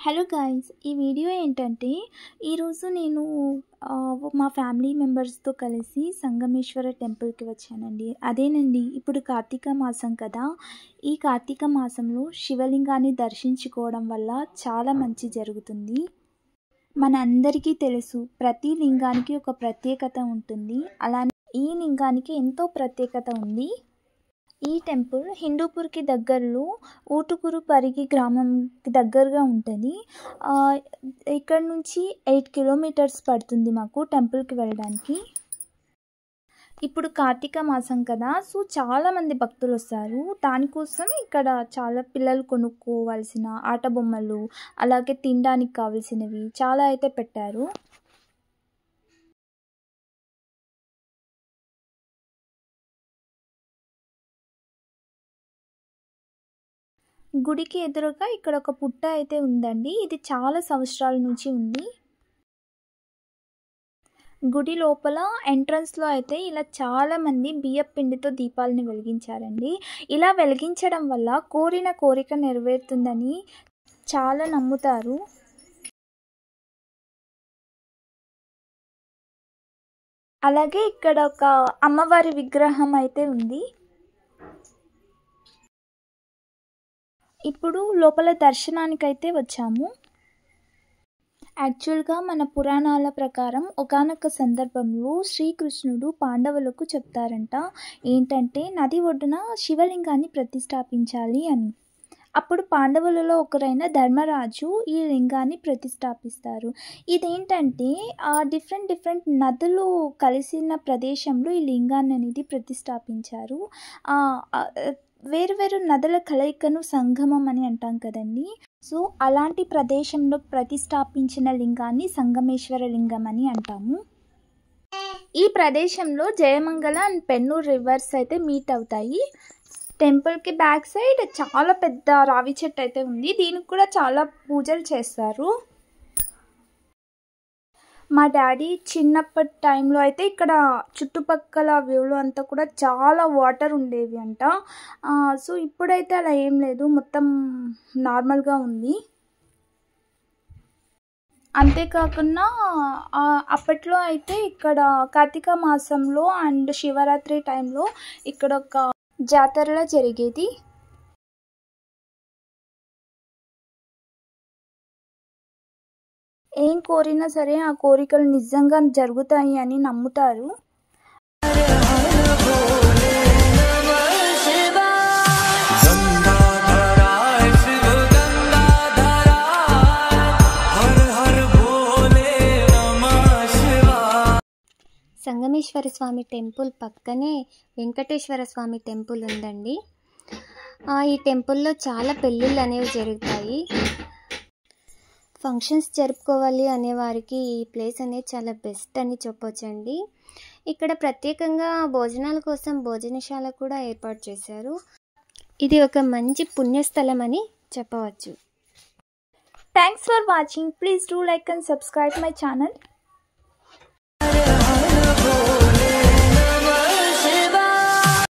Hello guys, ఈ video ఏంటంటే ఈరోజు నేను మా ఫ్యామిలీ మెంబర్స్తో కలిసి సంగమేశ్వర టెంపుల్కి వచ్చానండి. అదేనండి, ఇప్పుడు కార్తీక మాసం కదా. ఈ కార్తీక మాసంలో శివలింగాన్ని దర్శించుకోవడం వల్ల చాలా మంచి జరుగుతుంది. మన అందరికీ తెలుసు, ప్రతి లింగానికి ఒక ప్రత్యేకత ఉంటుంది. అలానే ఈ లింగానికి ఎంతో ప్రత్యేకత ఉంది. ఈ టెంపుల్ హిందూపూర్కి దగ్గరలో ఊటుకూరు పరిగి గ్రామంకి దగ్గరగా ఉంటుంది. ఇక్కడ నుంచి 8 కిలోమీటర్స్ పడుతుంది మాకు టెంపుల్కి వెళ్ళడానికి. ఇప్పుడు కార్తీక మాసం కదా, సో చాలామంది భక్తులు వస్తారు. దానికోసం ఇక్కడ చాలా పిల్లలు కొనుక్కోవాల్సిన ఆట బొమ్మలు, అలాగే తినడానికి కావాల్సినవి చాలా అయితే పెట్టారు. గుడికి ఎదురుగా ఇక్కడ ఒక పుట్ట అయితే ఉందండి. ఇది చాలా సంవత్సరాల నుంచి ఉంది. గుడి లోపల ఎంట్రన్స్లో అయితే ఇలా చాలామంది బియ్యపు పిండితో దీపాలని వెలిగించారండి. ఇలా వెలిగించడం వల్ల కోరిన కోరిక నెరవేరుతుందని చాలా నమ్ముతారు. అలాగే ఇక్కడ ఒక అమ్మవారి విగ్రహం అయితే ఉంది. ఇప్పుడు లోపల దర్శనానికైతే వచ్చాము. యాక్చువల్గా మన పురాణాల ప్రకారం ఒకానొక సందర్భంలో శ్రీకృష్ణుడు పాండవులకు చెప్తారంట, ఏంటంటే నది ఒడ్డున శివలింగాన్ని ప్రతిష్టాపించాలి అని. అప్పుడు పాండవులలో ఒకరైన ధర్మరాజు ఈ లింగాన్ని ప్రతిష్టాపిస్తారు. ఇదేంటంటే డిఫరెంట్ నదులు కలిసిన ప్రదేశంలో ఈ లింగాన్ని అనేది ప్రతిష్టాపించారు. వేరు నదుల కలయికను సంగమం అని అంటాం కదండి. సో అలాంటి ప్రదేశంలో ప్రతిష్టాపించిన లింగాన్ని సంగమేశ్వర లింగం అని అంటాము. ఈ ప్రదేశంలో జయమంగళ అండ్ పెన్నూర్ రివర్స్ అయితే మీట్ అవుతాయి. టెంపుల్కి బ్యాక్ సైడ్ చాలా పెద్ద రావి చెట్టు అయితే ఉంది. దీనికి కూడా చాలా పూజలు చేస్తారు. మా డాడీ చిన్నప్పటి టైంలో అయితే ఇక్కడ చుట్టుపక్కల వ్యూలో అంతా కూడా చాలా వాటర్ ఉండేవి అంట. సో ఇప్పుడైతే అలా ఏం లేదు, మొత్తం నార్మల్గా ఉంది. అంతేకాకుండా అప్పట్లో అయితే ఇక్కడ కార్తీక మాసంలో అండ్ శివరాత్రి టైంలో ఇక్కడ ఒక జాతరలా జరిగేది. ఏం కోరినా సరే ఆ కోరికలు నిజంగా జరుగుతాయి అని నమ్ముతారు. సంగమేశ్వర స్వామి టెంపుల్ పక్కనే వెంకటేశ్వర స్వామి టెంపుల్ ఉందండి. ఈ టెంపుల్లో చాలా పెళ్ళిళ్ళు అనేవి జరుగుతాయి. ఫంక్షన్స్ జరుపుకోవాలి అనే వారికి ఈ ప్లేస్ అనేది చాలా బెస్ట్ అని చెప్పొచ్చండి. ఇక్కడ ప్రత్యేకంగా భోజనాల కోసం భోజనశాల కూడా ఏర్పాటు చేశారు. ఇది ఒక మంచి పుణ్యస్థలం అని చెప్పవచ్చు. Thanks for watching. Please do like and subscribe my channel.